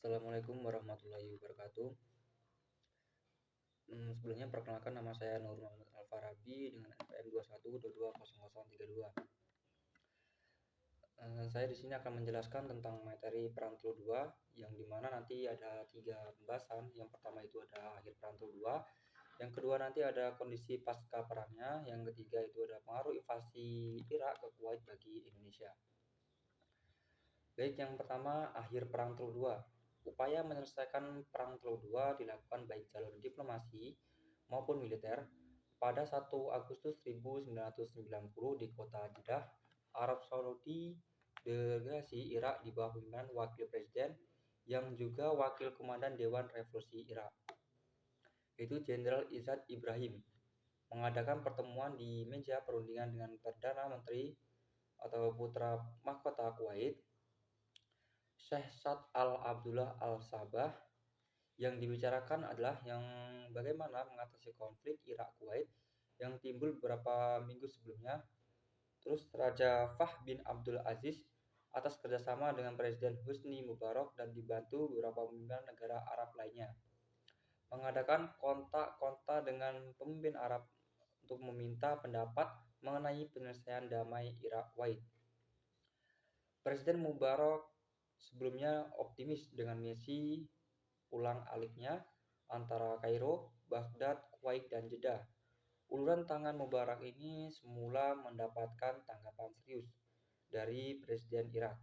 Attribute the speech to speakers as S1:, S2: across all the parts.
S1: Assalamualaikum warahmatullahi wabarakatuh. Sebelumnya perkenalkan, nama saya Nur Muhammad Al-Farabi dengan NPM 21220032. Saya di sini akan menjelaskan tentang materi Perantau 2, yang dimana nanti ada 3 pembahasan. Yang pertama itu ada akhir Perantau 2, yang kedua nanti ada kondisi pasca perangnya, yang ketiga itu ada pengaruh invasi Irak ke Kuwait bagi Indonesia. Baik, yang pertama akhir Perang Teluk II. Upaya menyelesaikan Perang Teluk II dilakukan baik jalur diplomasi maupun militer. Pada 1 Agustus 1990 di kota Jeddah, Arab Saudi, delegasi Irak di bawah pimpinan Wakil Presiden yang juga Wakil Komandan Dewan Revolusi Irak, yaitu Jenderal Izzat Ibrahim, mengadakan pertemuan di meja perundingan dengan Perdana Menteri atau Putra Mahkota Kuwait, Syekh Saad Al-Abdullah Al-Sabah. Yang dibicarakan adalah yang bagaimana mengatasi konflik Irak-Kuwait yang timbul beberapa minggu sebelumnya. Terus Raja Fahd bin Abdul Aziz atas kerjasama dengan Presiden Husni Mubarak dan dibantu beberapa pemimpin negara Arab lainnya, mengadakan kontak-kontak dengan pemimpin Arab untuk meminta pendapat mengenai penyelesaian damai Irak-Kuwait. Presiden Mubarak sebelumnya optimis dengan misi ulang aliknya antara Kairo, Baghdad, Kuwait, dan Jeddah. Uluran tangan Mubarak ini semula mendapatkan tanggapan serius dari Presiden Irak,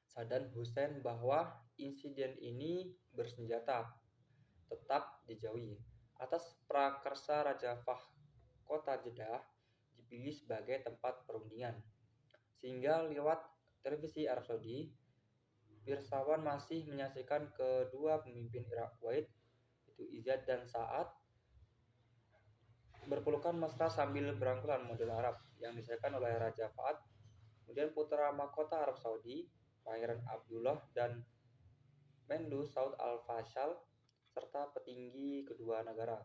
S1: Saddam Hussein, bahwa insiden ini bersenjata tetap dijauhi. Atas prakarsa Raja Fahd, kota Jeddah dipilih sebagai tempat perundingan, sehingga lewat televisi Arab Saudi, Pirsawan masih menyaksikan kedua pemimpin Irak Kuwait, yaitu Izzat dan Saad, berpelukan mesra sambil berangkulan model Arab yang disaksikan oleh Raja Fahd, kemudian putra mahkota Arab Saudi, Pangeran Abdullah, dan Menlu Saud Al-Fashal, serta petinggi kedua negara.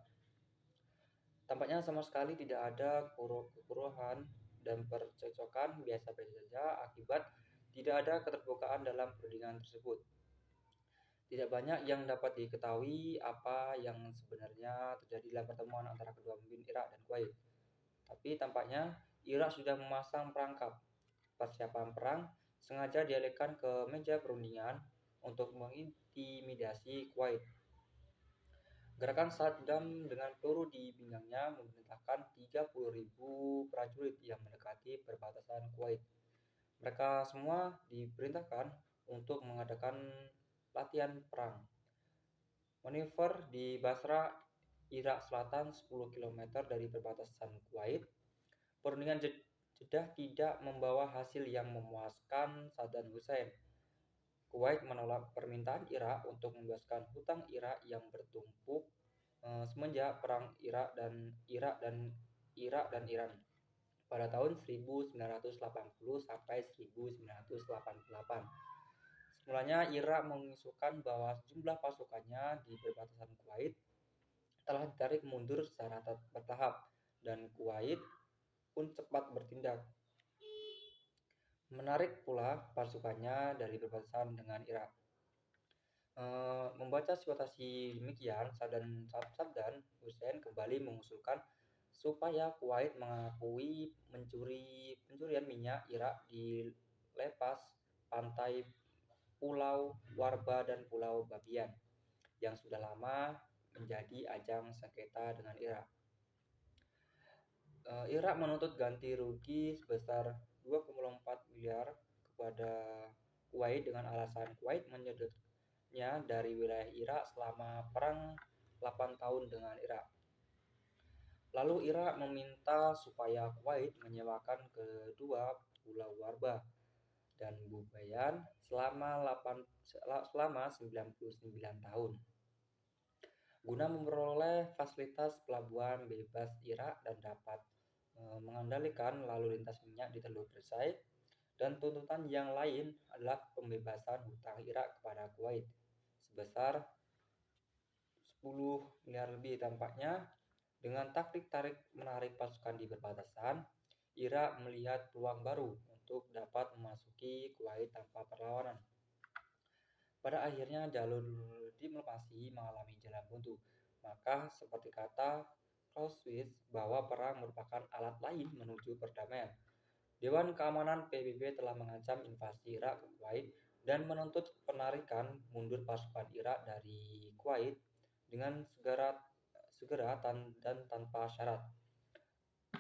S1: Tampaknya sama sekali tidak ada kekerasan dan percekcokan, biasa-biasa saja akibat tidak ada keterbukaan dalam perundingan tersebut. Tidak banyak yang dapat diketahui apa yang sebenarnya terjadi dalam pertemuan antara kedua pemimpin Irak dan Kuwait. Tapi tampaknya Irak sudah memasang perangkap persiapan perang sengaja dialihkan ke meja perundingan untuk mengintimidasi Kuwait. Gerakan Saddam dengan peluru di pinggangnya memerintahkan 30.000 prajurit yang mendekati perbatasan Kuwait. Mereka semua diperintahkan untuk mengadakan latihan perang manuver di Basra, Irak Selatan, 10 km dari perbatasan Kuwait. Perundingan Jeddah tidak membawa hasil yang memuaskan Saddam Hussein. Kuwait menolak permintaan Irak untuk membebaskan hutang Irak yang bertumpuk semenjak perang Irak dan Iran pada tahun 1980 sampai 1988. Semulanya Irak mengusulkan bahwa sejumlah pasukannya di perbatasan Kuwait telah ditarik mundur secara bertahap, dan Kuwait pun cepat bertindak, menarik pula pasukannya dari perbatasan dengan Irak. Membaca situasi demikian, Saddam Hussein kembali mengusulkan supaya Kuwait mengakui pencurian minyak Irak di lepas pantai Pulau Warba dan Pulau Babian yang sudah lama menjadi ajang sengketa dengan Irak. Irak menuntut ganti rugi sebesar 2,4 miliar kepada Kuwait dengan alasan Kuwait menyedotnya dari wilayah Irak selama perang 8 tahun dengan Irak. Lalu Irak meminta supaya Kuwait menyewakan kedua Pulau Warba dan Bubayan selama 99 tahun guna memperoleh fasilitas pelabuhan bebas Irak dan dapat mengendalikan lalu lintas minyak di Teluk Persai. Dan tuntutan yang lain adalah pembebasan hutang Irak kepada Kuwait sebesar 10 miliar lebih. Tampaknya dengan taktik tarik-menarik pasukan di perbatasan, Irak melihat peluang baru untuk dapat memasuki Kuwait tanpa perlawanan. Pada akhirnya jalur diplomasi mengalami jalan buntu. Maka seperti kata Clausewitz bahwa perang merupakan alat lain menuju perdamaian. Dewan Keamanan PBB telah mengancam invasi Irak ke Kuwait dan menuntut penarikan mundur pasukan Irak dari Kuwait dengan segera dan tanpa syarat.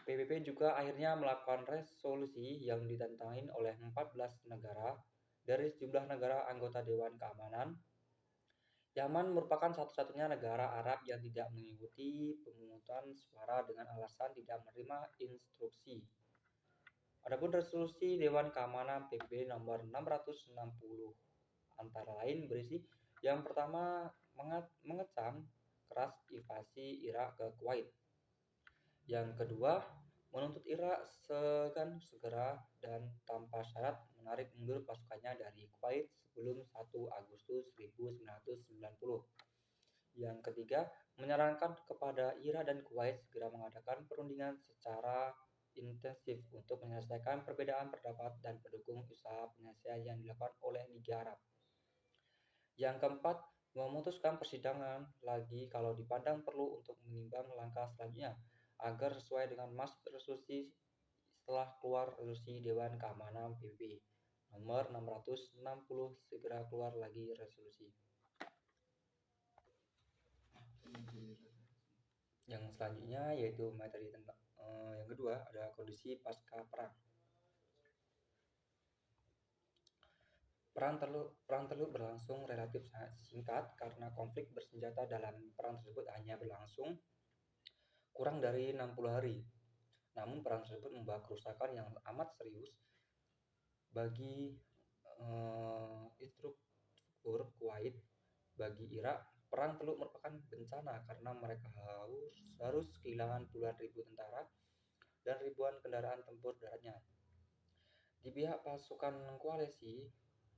S1: PBB juga akhirnya melakukan resolusi yang ditentangin oleh 14 negara dari sejumlah negara anggota Dewan Keamanan. Yaman merupakan satu-satunya negara Arab yang tidak mengikuti pemungutan suara dengan alasan tidak menerima instruksi. Adapun resolusi Dewan Keamanan PBB nomor 660 antara lain berisi yang pertama mengecam keras invasi Irak ke Kuwait. Yang kedua, menuntut Irak segera dan tanpa syarat menarik mundur pasukannya dari Kuwait sebelum 1 Agustus 1990. Yang ketiga, menyarankan kepada Irak dan Kuwait segera mengadakan perundingan secara intensif untuk menyelesaikan perbedaan pendapat dan mendukung usaha penyelesaian yang dilakukan oleh Liga Arab. Yang keempat, memutuskan persidangan lagi kalau dipandang perlu untuk menimbang langkah selanjutnya agar sesuai dengan maksud resolusi setelah keluar resolusi Dewan Keamanan PBB nomor 660 segera keluar lagi resolusi. Yang selanjutnya yaitu materi tentang yang kedua ada kondisi pasca perang. Perang teluk berlangsung relatif sangat singkat karena konflik bersenjata dalam perang tersebut hanya berlangsung kurang dari 60 hari. Namun perang tersebut membawa kerusakan yang amat serius bagi infrastruktur Kuwait. Bagi Irak, perang teluk merupakan bencana karena mereka harus kehilangan puluhan ribu tentara dan ribuan kendaraan tempur daratnya. Di pihak pasukan koalisi,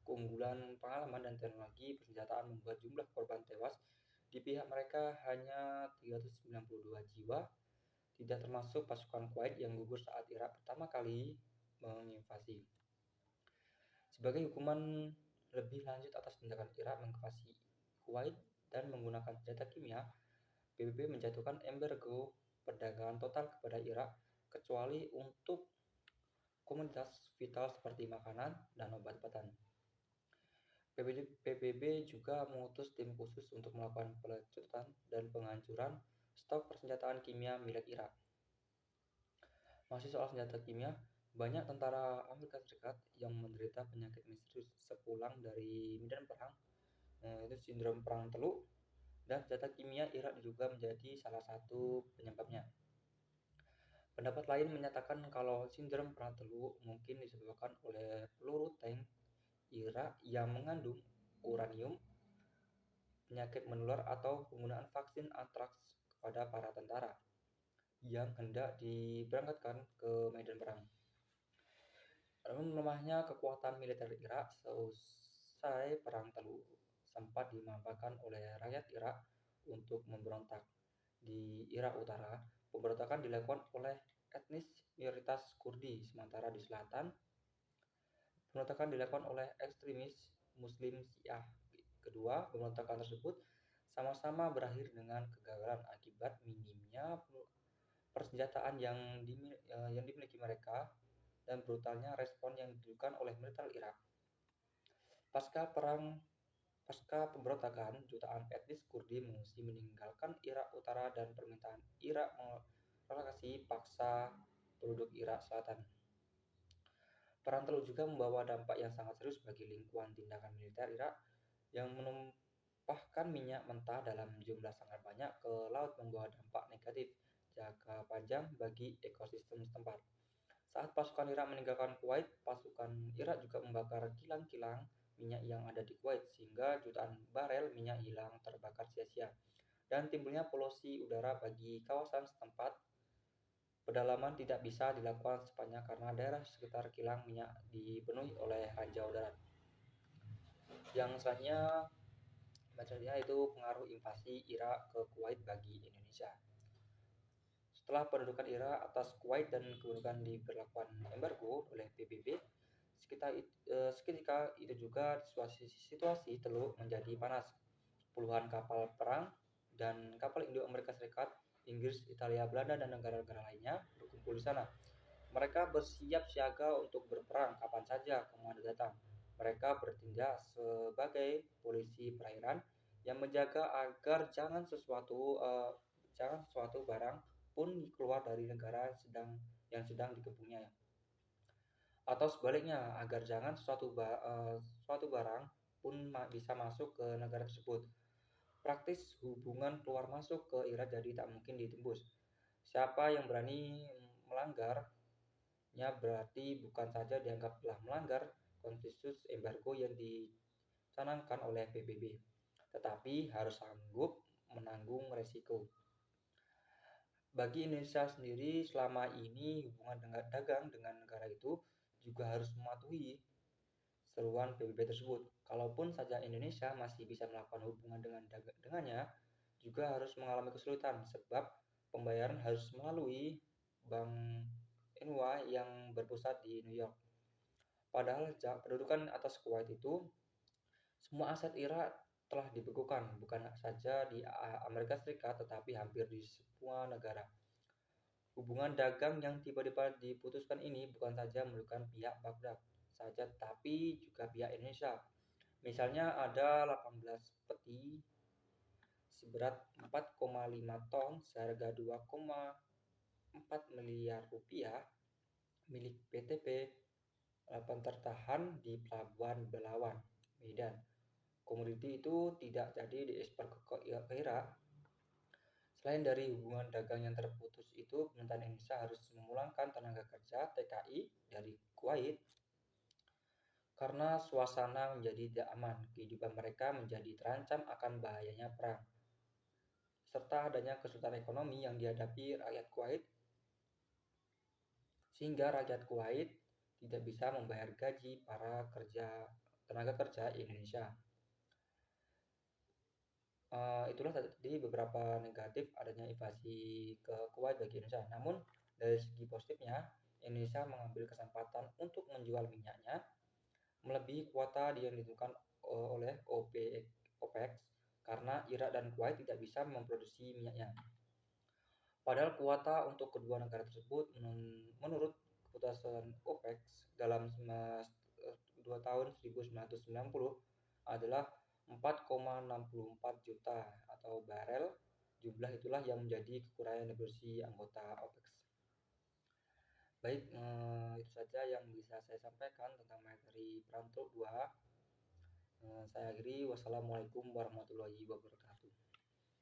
S1: keunggulan pengalaman dan teknologi persenjataan membuat jumlah korban tewas di pihak mereka hanya 392 jiwa, tidak termasuk pasukan Kuwait yang gugur saat Irak pertama kali menginvasi. Sebagai hukuman lebih lanjut atas tindakan Irak menginvasi Kuwait dan menggunakan senjata kimia, PBB menjatuhkan embargo perdagangan total kepada Irak kecuali untuk komoditas vital seperti makanan dan obat-obatan. PBB juga mengutus tim khusus untuk melakukan pelecutan dan penghancuran stok persenjataan kimia milik Irak. Masih soal senjata kimia, banyak tentara Amerika Serikat yang menderita penyakit misterius sepulang dari medan perang, yaitu sindrom perang teluk, dan senjata kimia Irak juga menjadi salah satu penyebabnya. Pendapat lain menyatakan kalau sindrom perang teluk mungkin disebabkan oleh peluru tank Irak yang mengandung uranium, penyakit menular, atau penggunaan vaksin antraks kepada para tentara yang hendak diberangkatkan ke medan perang. Namun melemahnya kekuatan militer Irak selesai perang teluk sempat dimanfaatkan oleh rakyat Irak untuk memberontak. Di Irak Utara, pemberontakan dilakukan oleh etnis minoritas Kurdi, sementara di selatan, pemberontakan dilakukan oleh ekstremis Muslim Syiah. Kedua pemberontakan tersebut sama-sama berakhir dengan kegagalan akibat minimnya persenjataan yang dimiliki mereka dan brutalnya respon yang diberikan oleh militer Irak. Pasca pemberontakan, jutaan etnis Kurdi mengungsi meninggalkan Irak Utara dan permintaan Irak merelokasi paksa penduduk Irak Selatan. Perang teluk juga membawa dampak yang sangat serius bagi lingkungan. Tindakan militer Irak yang menumpahkan minyak mentah dalam jumlah sangat banyak ke laut membawa dampak negatif jangka panjang bagi ekosistem setempat. Saat pasukan Irak meninggalkan Kuwait, pasukan Irak juga membakar kilang-kilang minyak yang ada di Kuwait sehingga jutaan barel minyak hilang terbakar sia-sia dan timbulnya polusi udara bagi kawasan setempat. Pedalaman tidak bisa dilakukan sepanjang karena daerah sekitar kilang minyak dipenuhi oleh ranjau darat. Yang selanjutnya materinya itu pengaruh invasi Irak ke Kuwait bagi Indonesia. Setelah pendudukan Irak atas Kuwait dan kemudian diberlakukan embargo oleh PBB, Seketika itu juga situasi Teluk menjadi panas. Puluhan kapal perang dan kapal Indo Amerika Serikat, Inggris, Italia, Belanda, dan negara-negara lainnya berkumpul di sana. Mereka bersiap siaga untuk berperang kapan saja komando datang. Mereka bertindak sebagai polisi perairan yang menjaga agar jangan sesuatu barang pun keluar dari negara yang sedang dikepungnya, atau sebaliknya agar jangan suatu barang pun bisa masuk ke negara tersebut. Praktis hubungan keluar masuk ke Irak jadi tak mungkin ditembus. Siapa yang berani melanggarnya berarti bukan saja dianggap telah melanggar konsensus embargo yang dicanangkan oleh PBB, tetapi harus sanggup menanggung resiko. Bagi Indonesia sendiri, selama ini hubungan dagang dengan negara itu juga harus mematuhi seruan PBB tersebut. Kalaupun saja Indonesia masih bisa melakukan hubungan dengannya, juga harus mengalami kesulitan sebab pembayaran harus melalui Bank NUA yang berpusat di New York. Padahal pendudukan atas Kuwait itu, semua aset Irak telah dibekukan, bukan saja di Amerika Serikat tetapi hampir di semua negara. Hubungan dagang yang tiba-tiba diputuskan ini bukan saja merugikan pihak Baghdad saja, tapi juga pihak Indonesia. Misalnya ada 18 peti seberat 4,5 ton seharga 2,4 miliar rupiah milik PTP tertahan di Pelabuhan Belawan, Medan. Komoditi itu tidak jadi diekspor ke Irak. Selain dari hubungan dagang yang terputus itu, pemerintahan Indonesia harus memulangkan tenaga kerja TKI dari Kuwait karena suasana menjadi tidak aman, kehidupan mereka menjadi terancam akan bahayanya perang, serta adanya kesulitan ekonomi yang dihadapi rakyat Kuwait, sehingga rakyat Kuwait tidak bisa membayar gaji para tenaga kerja Indonesia. Itulah tadi beberapa negatif adanya invasi ke Kuwait bagi Indonesia. Namun dari segi positifnya, Indonesia mengambil kesempatan untuk menjual minyaknya melebihi kuota yang ditentukan oleh OPEC karena Irak dan Kuwait tidak bisa memproduksi minyaknya. Padahal kuota untuk kedua negara tersebut menurut keputusan OPEC dalam 2 tahun 1990 adalah 4,64 juta atau barel. Jumlah itulah yang menjadi kekurangan negosiasi anggota OPEC. Baik, itu saja yang bisa saya sampaikan tentang materi Perang Teluk 2. Saya akhiri. Wassalamualaikum warahmatullahi wabarakatuh.